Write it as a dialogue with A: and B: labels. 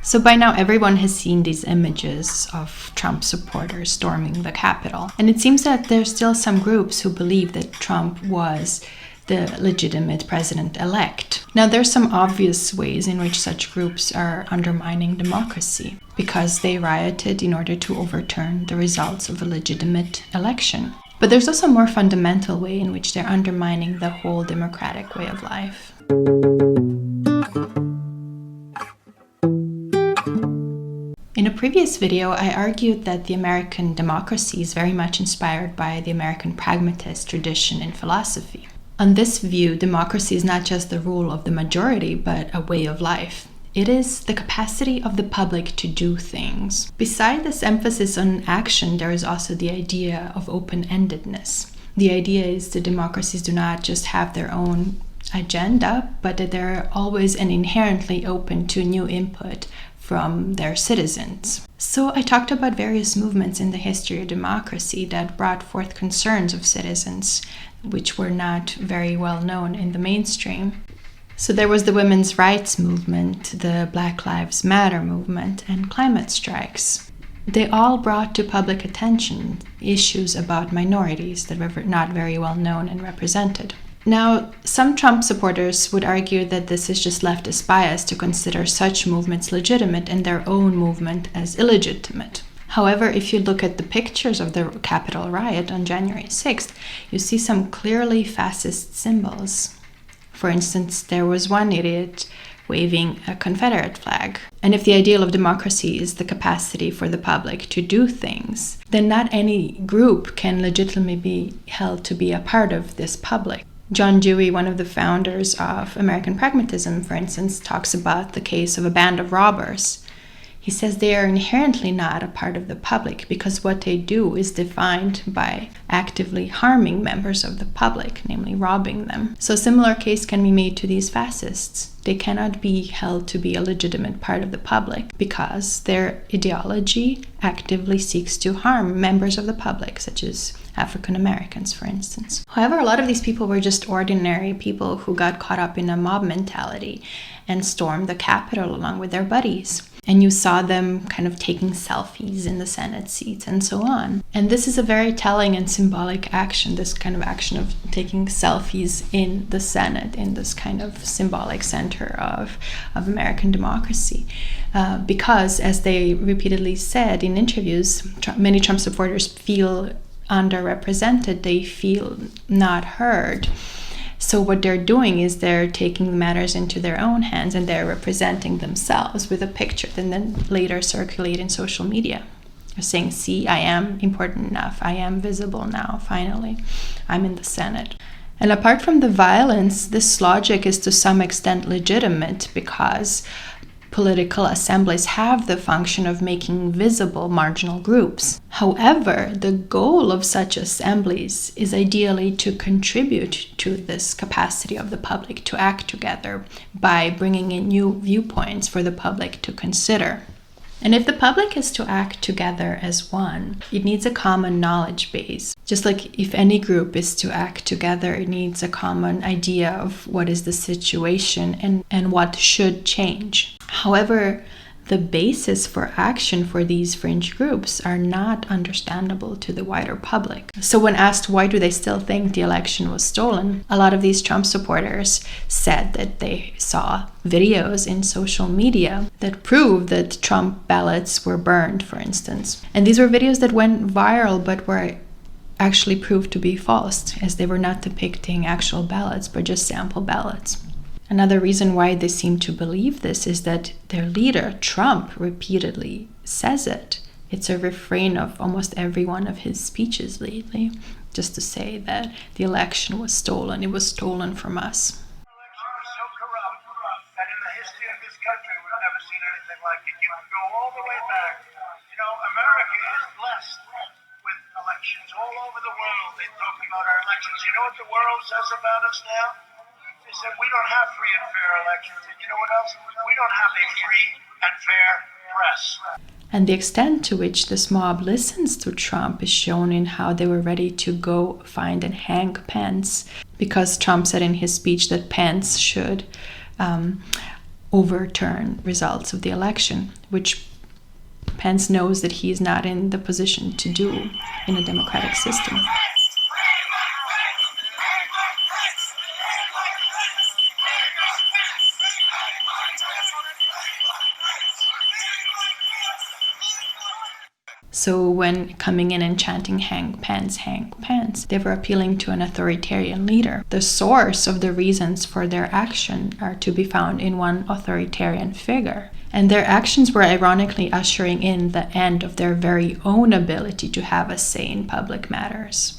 A: So by now, everyone has seen these images of Trump supporters storming the Capitol. And it seems that there's still some groups who believe that Trump was the legitimate president-elect. Now, there's some obvious ways in which such groups are undermining democracy, because they rioted in order to overturn the results of a legitimate election. But there's also a more fundamental way in which they're undermining the whole democratic way of life. In a previous video, I argued that the American democracy is very much inspired by the American pragmatist tradition in philosophy. On this view, democracy is not just the rule of the majority, but a way of life. It is the capacity of the public to do things. Beside this emphasis on action, there is also the idea of open-endedness. The idea is that democracies do not just have their own agenda, but that they're always and inherently open to new input from their citizens. So I talked about various movements in the history of democracy that brought forth concerns of citizens, which were not very well known in the mainstream. So there was the women's rights movement, the Black Lives Matter movement, and climate strikes. They all brought to public attention issues about minorities that were not very well known and represented. Now, some Trump supporters would argue that this is just leftist bias to consider such movements legitimate and their own movement as illegitimate. However, if you look at the pictures of the Capitol riot on January 6th, you see some clearly fascist symbols. For instance, there was one idiot waving a Confederate flag. And if the ideal of democracy is the capacity for the public to do things, then not any group can legitimately be held to be a part of this public. John Dewey, one of the founders of American pragmatism, for instance, talks about the case of a band of robbers. He says they are inherently not a part of the public because what they do is defined by actively harming members of the public, namely robbing them. So a similar case can be made to these fascists. They cannot be held to be a legitimate part of the public because their ideology actively seeks to harm members of the public, such as African Americans, for instance. However, a lot of these people were just ordinary people who got caught up in a mob mentality and stormed the Capitol along with their buddies. And you saw them kind of taking selfies in the Senate seats and so on. And this is a very telling and symbolic action, this kind of action of taking selfies in the Senate, in this kind of symbolic center of American democracy. Because, as they repeatedly said in interviews, many Trump supporters feel underrepresented, they feel not heard. So what they're doing is they're taking matters into their own hands and they're representing themselves with a picture and then later circulate in social media. They're saying, see, I am important enough. I am visible now, finally. I'm in the Senate. And apart from the violence, this logic is to some extent legitimate because political assemblies have the function of making visible marginal groups. However, the goal of such assemblies is ideally to contribute to this capacity of the public to act together by bringing in new viewpoints for the public to consider. And if the public is to act together as one, it needs a common knowledge base. Just like if any group is to act together, it needs a common idea of what is the situation and what should change. However, the basis for action for these fringe groups are not understandable to the wider public. So when asked why do they still think the election was stolen, a lot of these Trump supporters said that they saw videos in social media that proved that Trump ballots were burned, for instance. And these were videos that went viral but were actually proved to be false, as they were not depicting actual ballots but just sample ballots. Another reason why they seem to believe this is that their leader, Trump, repeatedly says it. It's a refrain of almost every one of his speeches lately, just to say that the election was stolen. It was stolen from us.
B: The election was so corrupt that in the history of this country, we've never seen anything like it. You can go all the way back. You know, America is blessed with elections all over the world. They talk about our elections. You know what the world says about us now? They said we don't have free and fair elections. And you know what else? We don't have a free and fair press.
A: And the extent to which this mob listens to Trump is shown in how they were ready to go find and hang Pence, because Trump said in his speech that Pence should overturn results of the election, which Pence knows that he is not in the position to do in a democratic system. So when coming in and chanting hang Pence, they were appealing to an authoritarian leader. The source of the reasons for their action are to be found in one authoritarian figure. And their actions were ironically ushering in the end of their very own ability to have a say in public matters.